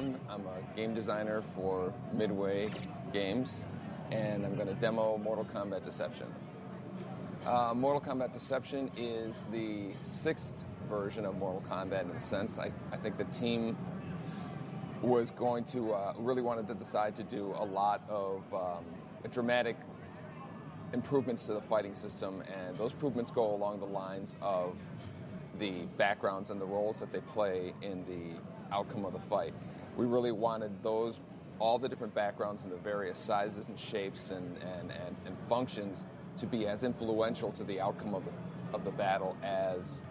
Boon. I'm a game designer for Midway Games, and I'm going to demo Mortal Kombat Deception. Mortal Kombat Deception is the 6th version of Mortal Kombat in a sense. I think the team was going to really wanted to decide to do a lot of dramatic improvements to the fighting system, and those improvements go along the lines of the backgrounds and the roles that they play in the outcome of the fight. We really wanted all the different backgrounds and the various sizes and shapes and functions to be as influential to the outcome of the battle as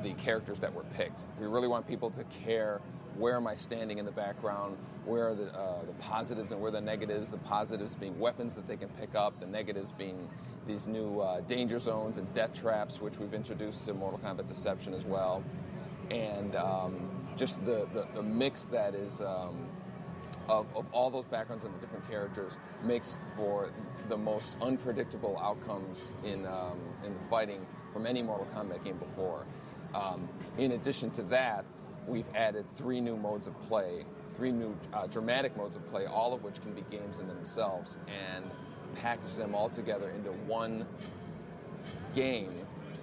the characters that were picked. We really want people to care, where am I standing in the background, where are the positives and where are the negatives, the positives being weapons that they can pick up, the negatives being these new danger zones and death traps, which we've introduced to Mortal Kombat Deception as well. And just the mix that is of all those backgrounds and the different characters makes for the most unpredictable outcomes in the fighting from any Mortal Kombat game before. In addition to that, we've added 3 new modes of play, 3 new dramatic modes of play, all of which can be games in themselves, and package them all together into one game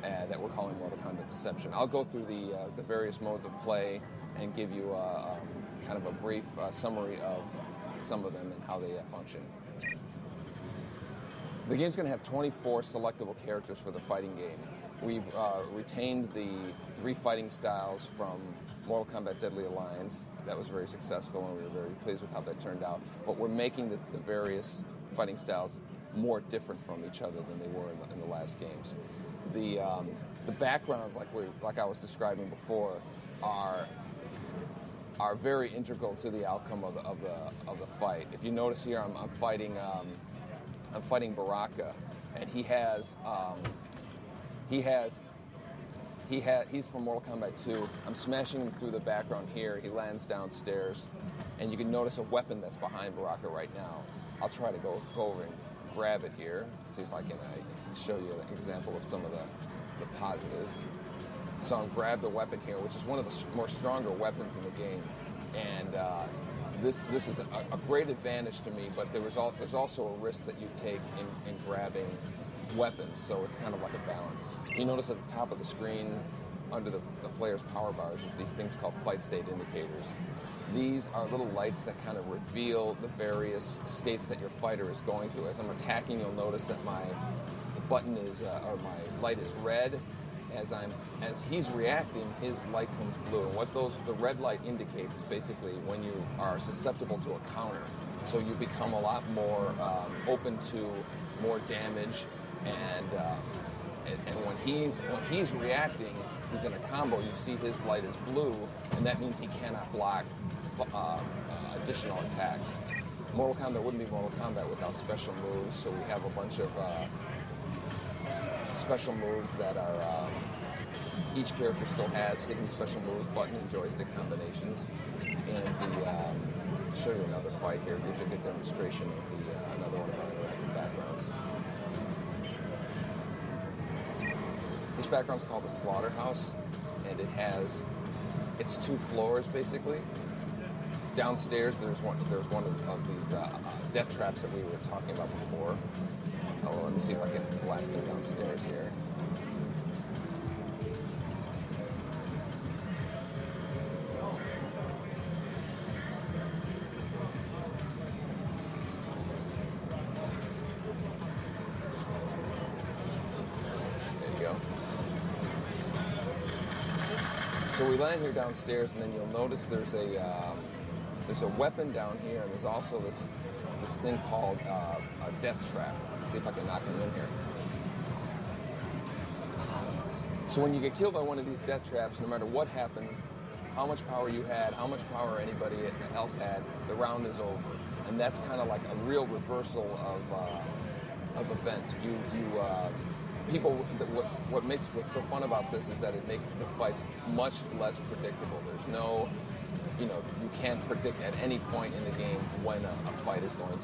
that we're calling Mortal Kombat Deception. I'll go through the various modes of play and give you kind of a brief summary of some of them and how they function. The game's going to have 24 selectable characters for the fighting game. We've retained the 3 fighting styles from Mortal Kombat Deadly Alliance. That was very successful, and we were very pleased with how that turned out. But we're making the various fighting styles more different from each other than they were in the last games. The backgrounds, like I was describing before, are very integral to the outcome of the fight. If you notice here, I'm fighting Baraka, and he's from Mortal Kombat 2. I'm smashing him through the background here. He lands downstairs, and you can notice a weapon that's behind Baraka right now. I'll try to go over and grab it here, see if I can show you an example of some of the positives. So I'll grab the weapon here, which is one of the more stronger weapons in the game, and this is a great advantage to me. But there's also a risk that you take in grabbing weapons, so it's kind of like a balance. You notice at the top of the screen, under the player's power bars, there's these things called fight state indicators. These are little lights that kind of reveal the various states that your fighter is going through. As I'm attacking, you'll notice that my button is, or my light is red. As he's reacting, his light comes blue. And what the red light indicates is basically when you are susceptible to a counter. So you become a lot more open to more damage, and when he's reacting, he's in a combo. You see his light is blue, and that means he cannot block additional attacks. Mortal Kombat wouldn't be Mortal Kombat without special moves, so we have a bunch of special moves that are each character still has hidden special moves, button and joystick combinations. And I'll show you another fight here. It gives you a good demonstration of another one of our interactive backgrounds. This background's called the Slaughterhouse, and it's 2 floors basically. Downstairs there's one of these death traps that we were talking about before. Oh, let me see if I can blast him downstairs here. There you go. So we land here downstairs, and then you'll notice there's a weapon down here, and there's also this thing called a death trap. Let's see if I can knock him in here. So when you get killed by one of these death traps, no matter what happens, how much power you had, how much power anybody else had, the round is over. And that's kind of like a real reversal of events. What's so fun about this is that it makes the fights much less predictable. There's no, you can't predict at any point in the game when a fight is going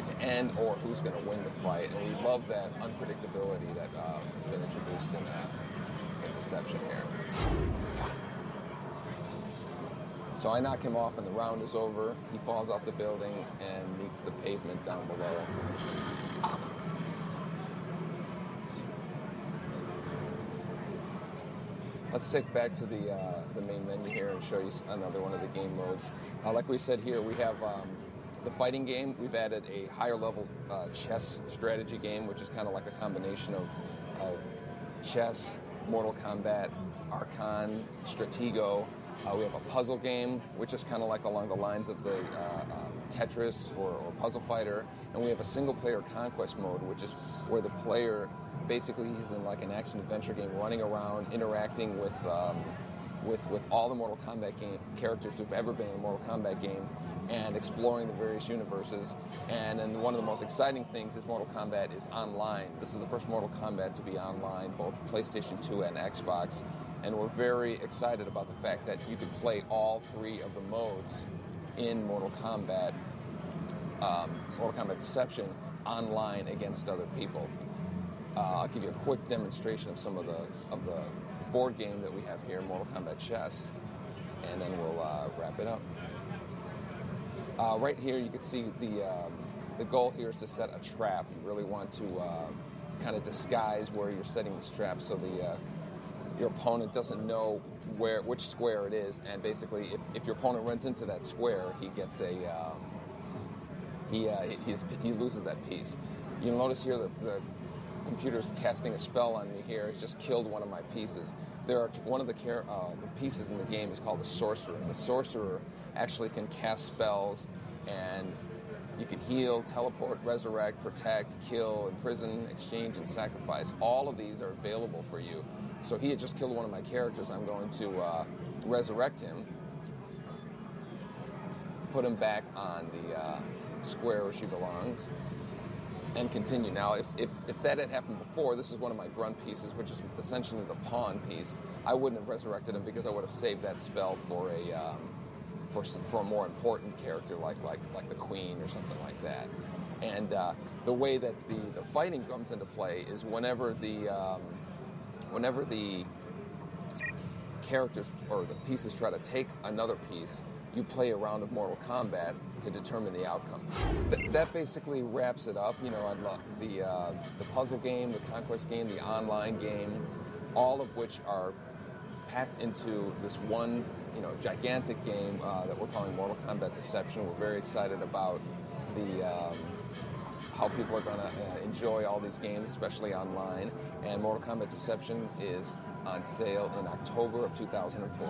to end or who's going to win the fight. And we love that unpredictability that has been introduced in Deception here. So So I knock him off and the round is over. He falls off the building and meets the pavement down below. Let's take back to the main menu here and show you another one of the game modes. Like we said here, we have the fighting game. We've added a higher level chess strategy game, which is kind of like a combination of chess, Mortal Kombat, Archon, Stratego. We have a puzzle game, which is kind of like along the lines of the Tetris or Puzzle Fighter. And we have a single-player conquest mode, which is where the player basically he's in like an action-adventure game, running around, interacting with all the Mortal Kombat game characters who've ever been in a Mortal Kombat game, and exploring the various universes. And then one of the most exciting things is Mortal Kombat is online. This is the first Mortal Kombat to be online, both PlayStation 2 and Xbox. And we're very excited about the fact that you can play all three of the modes in Mortal Kombat Deception online against other people. I'll give you a quick demonstration of some of the board game that we have here, Mortal Kombat Chess, and then we'll wrap it up. Right here, you can see the goal here is to set a trap. You really want to kind of disguise where you're setting this trap so your opponent doesn't know which square it is, and basically, if your opponent runs into that square, he gets he loses that piece. You'll notice here that the computer's casting a spell on me here. It's just killed one of my pieces. One of the pieces in the game is called the Sorcerer. And the Sorcerer actually can cast spells, and you can heal, teleport, resurrect, protect, kill, imprison, exchange, and sacrifice. All of these are available for you. So he had just killed one of my characters. I'm going to resurrect him, put him back on the square where she belongs, and continue. Now, if that had happened before, this is one of my grunt pieces, which is essentially the pawn piece. I wouldn't have resurrected him because I would have saved that spell for a more important character like the Queen or something like that. And the way that the fighting comes into play is whenever the characters or the pieces try to take another piece, you play a round of Mortal Kombat to determine the outcome. That basically wraps it up. You know, I love the puzzle game, the conquest game, the online game, all of which are packed into this one, gigantic game that we're calling Mortal Kombat Deception. We're very excited about how people are going to enjoy all these games, especially online. And Mortal Kombat Deception is on sale in October of 2004.